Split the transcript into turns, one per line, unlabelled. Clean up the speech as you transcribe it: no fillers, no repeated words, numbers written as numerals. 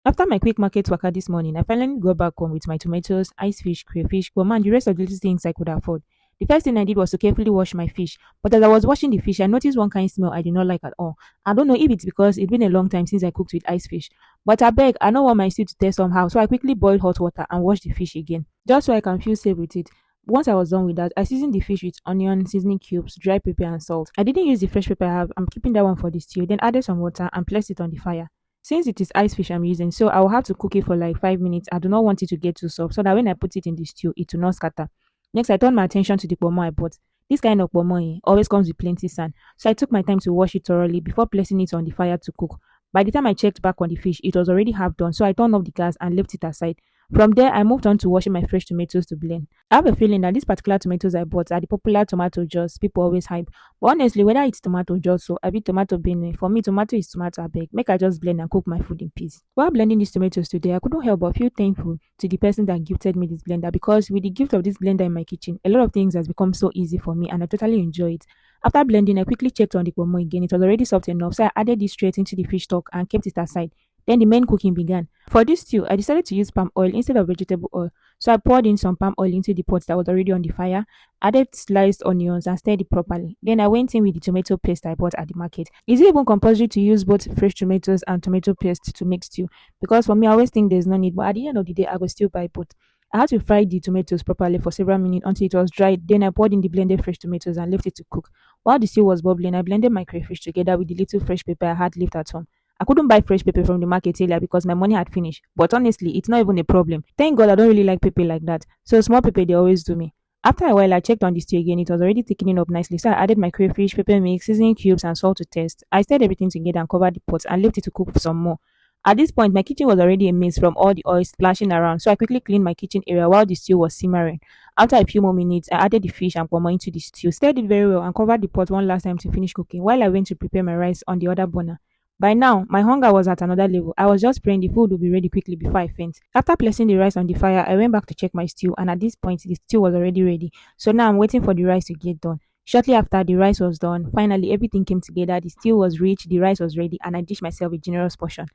After my quick market waka this morning, I finally got back home with my tomatoes, ice fish, crayfish, gourmand, and the rest of the little things I could afford. The first thing I did was to carefully wash my fish, but as I was washing the fish, I noticed one kind smell I did not like at all. I don't know if it's because it's been a long time since I cooked with ice fish, but I beg, I don't want my stew to taste somehow, so I quickly boiled hot water and washed the fish again, just so I can feel safe with it. Once I was done with that, I seasoned the fish with onion, seasoning cubes, dry pepper, and salt. I didn't use the fresh pepper I have. I'm keeping that one for the stew. Then added some water and placed it on the fire. Since it is ice fish I'm using, so I will have to cook it for like 5 minutes. I do not want it to get too soft so that when I put it in the stew, it will not scatter. Next, I turned my attention to the pomo I bought. This kind of pomo always comes with plenty sand, so I took my time to wash it thoroughly before placing it on the fire to cook. By the time I checked back on the fish, it was already half done, so I turned off the gas and left it aside. From there, I moved on to washing my fresh tomatoes to blend. I have a feeling that these particular tomatoes I bought are the popular tomato juice people always hype. But honestly, whether it's tomato juice or I be tomato bean, for me, tomato is tomato. I beg. Make I just blend and cook my food in peace. While blending these tomatoes today, I couldn't help but feel thankful to the person that gifted me this blender because with the gift of this blender in my kitchen, a lot of things has become so easy for me and I totally enjoy it. After blending, I quickly checked on the pomo again. It was already soft enough, so I added this straight into the fish stock and kept it aside. Then the main cooking began. For this stew, I decided to use palm oil instead of vegetable oil. So I poured in some palm oil into the pot that was already on the fire, added sliced onions and stirred it properly. Then I went in with the tomato paste I bought at the market. Is it even compulsory to use both fresh tomatoes and tomato paste to make stew? Because for me, I always think there's no need, but at the end of the day, I will still buy both. I had to fry the tomatoes properly for several minutes until it was dry. Then I poured in the blended fresh tomatoes and left it to cook. While the stew was bubbling, I blended my crayfish together with the little fresh pepper I had left at home. I couldn't buy fresh pepper from the market earlier because my money had finished. But honestly, it's not even a problem. Thank God I don't really like pepper like that. So small pepper they always do me. After a while, I checked on the stew again. It was already thickening up nicely. So I added my crayfish, pepper mix, seasoning cubes, and salt to taste. I stirred everything together and covered the pot and left it to cook for some more. At this point, my kitchen was already a mess from all the oil splashing around, so I quickly cleaned my kitchen area while the stew was simmering. After a few more minutes, I added the fish and pomo into the stew, stirred it very well, and covered the pot one last time to finish cooking while I went to prepare my rice on the other burner. By now, my hunger was at another level. I was just praying the food would be ready quickly before I faint. After placing the rice on the fire, I went back to check my stew, and at this point, the stew was already ready. So now I'm waiting for the rice to get done. Shortly after the rice was done, finally everything came together. The stew was rich, the rice was ready, and I dished myself a generous portion.